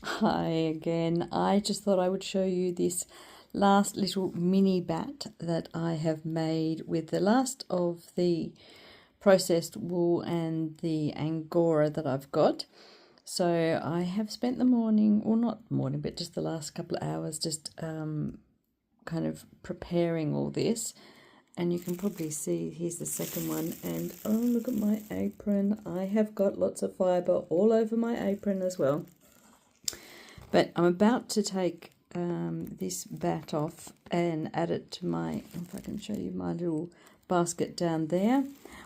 Hi again. I just thought I would show you this last little mini bat that I have made with the last of the processed wool and the angora that I've got. So I have spent the morning, or not the morning, but just the last couple of hours just kind of preparing all this. And you can probably see, here's the second one, and oh, look at my apron. I have got lots of fibre all over my apron as well. But I'm about to take this bat off and add it to my, if I can show you, my little basket down there,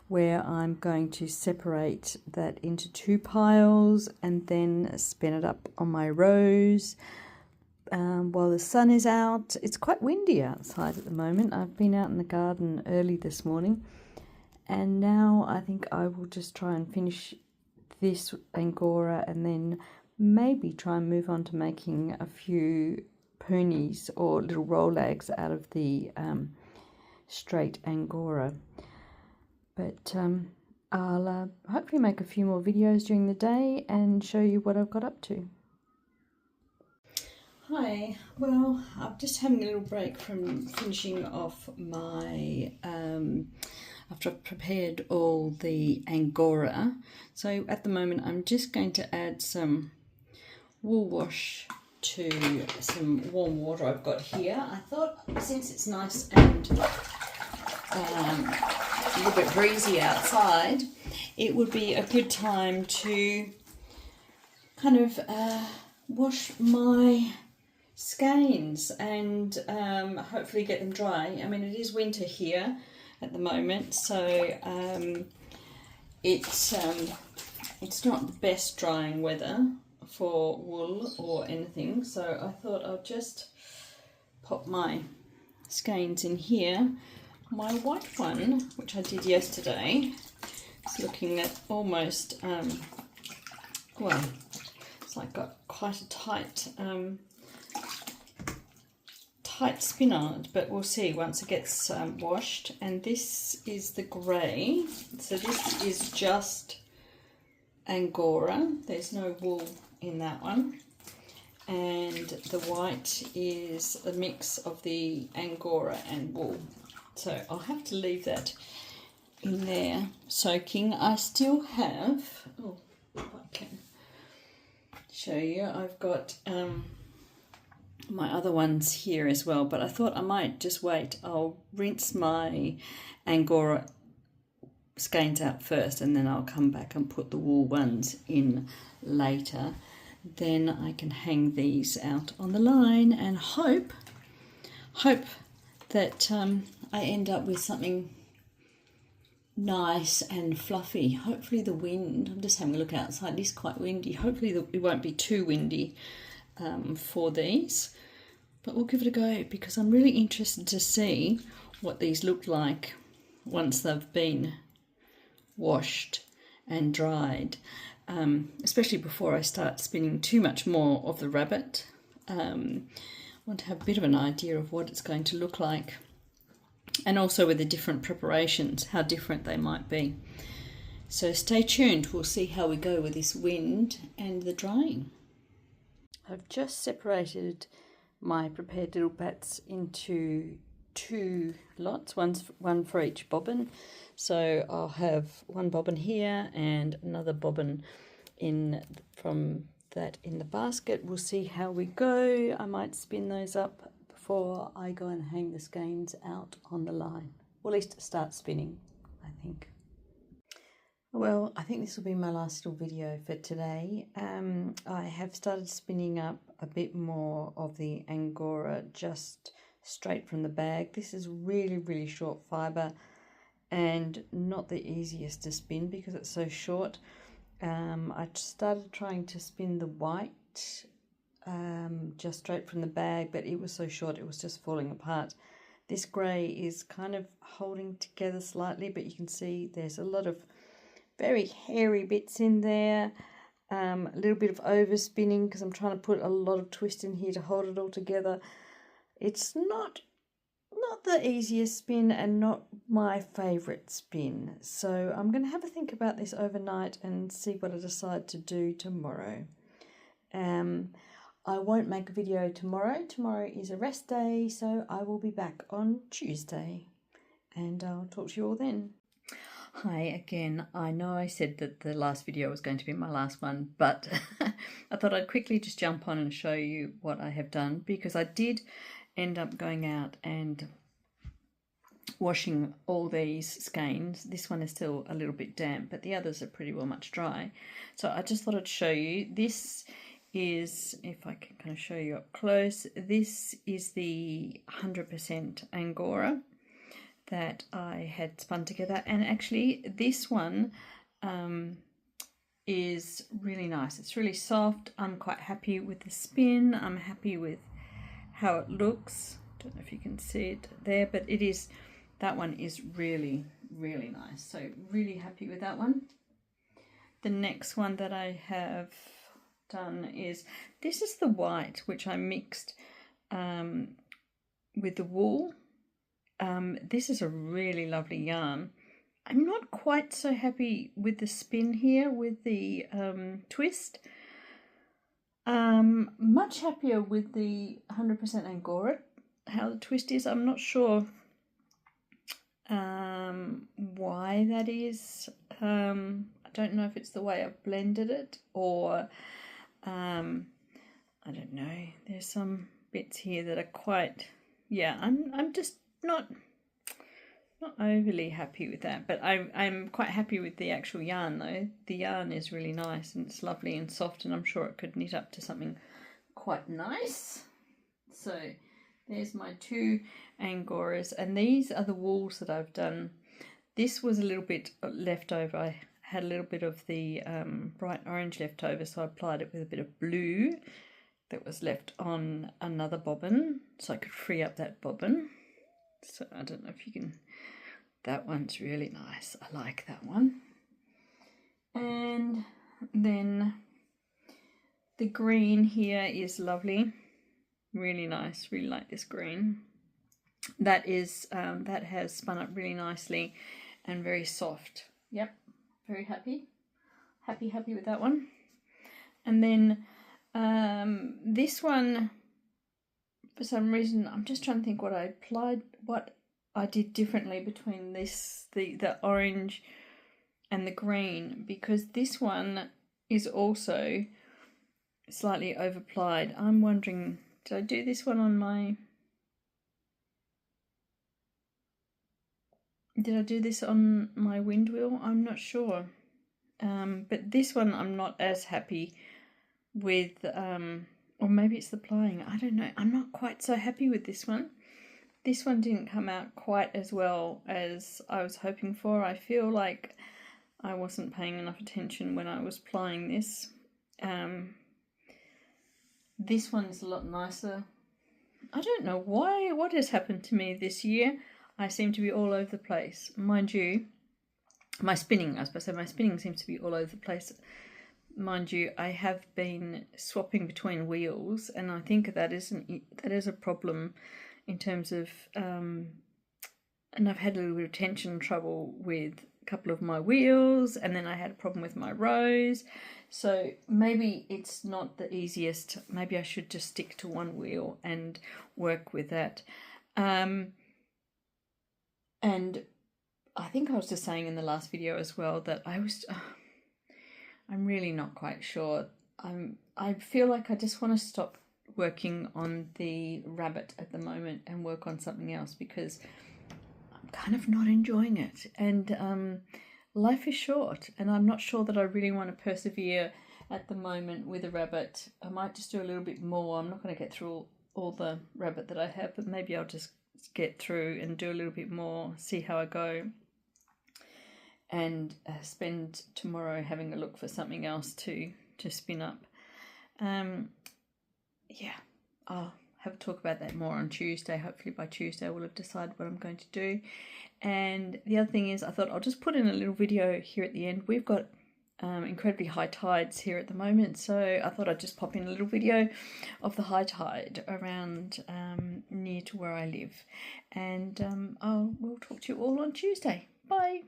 where I'm going to separate that into two piles and then spin it up on my rows while the sun is out. It's quite windy outside at the moment. I've been out in the garden early this morning, and now I think I will just try and finish this angora and then maybe try and move on to making a few ponies or little rollags out of the straight angora. But I'll hopefully make a few more videos during the day and show you what I've got up to. Hi, well, I'm just having a little break from finishing off my after I've prepared all the angora. So at the moment I'm just going to add some wool wash to some warm water I've got here. I thought, since it's nice and a little bit breezy outside, it would be a good time to kind of wash my skeins and hopefully get them dry. I mean, it is winter here at the moment, so it's not the best drying weather for wool or anything, so I thought I'll just pop my skeins in here. My white one, which I did yesterday, is looking at almost well, it's like got quite a tight spin on it, but we'll see once it gets washed. And this is the grey, so this is just angora, there's no wool in that one, and the white is a mix of the angora and wool. So I'll have to leave that in there soaking. I still have, oh, if I can show you, I've got my other ones here as well, but I thought I might just wait. I'll rinse my angora skeins out first, and then I'll come back and put the wool ones in later. Then I can hang these out on the line and hope that I end up with something nice and fluffy. Hopefully the wind, I'm just having a look outside, it is quite windy. Hopefully it won't be too windy for these, but we'll give it a go, because I'm really interested to see what these look like once they've been washed and dried, especially before I start spinning too much more of the rabbit. I want to have a bit of an idea of what it's going to look like, and also with the different preparations, how different they might be. So stay tuned, we'll see how we go with this wind and the drying. I've just separated my prepared little bats into two lots, one for each bobbin. So I'll have one bobbin here and another bobbin from that in the basket. We'll see how we go. I might spin those up before I go and hang the skeins out on the line, or at least start spinning, I think. Well, I think this will be my last little video for today. I have started spinning up a bit more of the angora just straight from the bag. This is really short fibre and not the easiest to spin because it's so short. I started trying to spin the white just straight from the bag, but it was so short it was just falling apart. This grey is kind of holding together slightly, but you can see there's a lot of very hairy bits in there, a little bit of overspinning because I'm trying to put a lot of twist in here to hold it all together. It's not the easiest spin and not my favourite spin, so I'm going to have a think about this overnight and see what I decide to do tomorrow. I won't make a video tomorrow. Tomorrow is a rest day, so I will be back on Tuesday. And I'll talk to you all then. Hi again. I know I said that the last video was going to be my last one, but I thought I'd quickly just jump on and show you what I have done, because I did end up going out and washing all these skeins. This one is still a little bit damp, but the others are pretty well much dry. So I just thought I'd show you. This is, if I can kind of show you up close, this is the 100% angora that I had spun together, and actually this one is really nice. It's really soft. I'm quite happy with the spin. I'm happy with how it looks. Don't know if you can see it there, but it is, that one is really, really nice. So really happy with that one. The next one that I have done is, this is the white, which I mixed with the wool. This is a really lovely yarn. I'm not quite so happy with the spin here with the twist. Much happier with the 100% angora, how the twist is. I'm not sure why that is. I don't know if it's the way I've blended it, or I don't know. There's some bits here that are quite, yeah, I'm just not overly happy with that, but I'm quite happy with the actual yarn though. The yarn is really nice and it's lovely and soft, and I'm sure it could knit up to something quite nice. So there's my two angoras, and these are the wools that I've done. This was a little bit left over. I had a little bit of the bright orange left over, so I applied it with a bit of blue that was left on another bobbin, so I could free up that bobbin. So I don't know if you can, that one's really nice. I like that one. And then the green here is lovely, really nice. Really like this green. That is that has spun up really nicely and very soft. Yep, very happy with that one. And then this one, for some reason, I'm just trying to think what I did differently between this, the orange and the green, because this one is also slightly overplied. I'm wondering, did I do this one on my, did I do this on my wind wheel? I'm not sure. But this one I'm not as happy with, or maybe it's the plying, I don't know. I'm not quite so happy with this one. This one didn't come out quite as well as I was hoping for. I feel like I wasn't paying enough attention when I was plying this. This one's a lot nicer. I don't know why, what has happened to me this year. I seem to be all over the place. Mind you, my spinning, I suppose, my spinning seems to be all over the place. Mind you, I have been swapping between wheels, and I think that is a problem in terms of, and I've had a little bit of tension trouble with a couple of my wheels, and then I had a problem with my rows. So maybe it's not the easiest. Maybe I should just stick to one wheel and work with that. And I think I was just saying in the last video as well that I'm really not quite sure. I feel like I just want to stop working on the rabbit at the moment and work on something else, because I'm kind of not enjoying it, and life is short, and I'm not sure that I really want to persevere at the moment with a rabbit. I might just do a little bit more. I'm not going to get through all the rabbit that I have, but maybe I'll just get through and do a little bit more, see how I go, and spend tomorrow having a look for something else to spin up. Yeah, I'll have a talk about that more on Tuesday. Hopefully by Tuesday I will have decided what I'm going to do. And the other thing is, I thought I'll just put in a little video here at the end. We've got incredibly high tides here at the moment, so I thought I'd just pop in a little video of the high tide around near to where I live. And we'll talk to you all on Tuesday. Bye.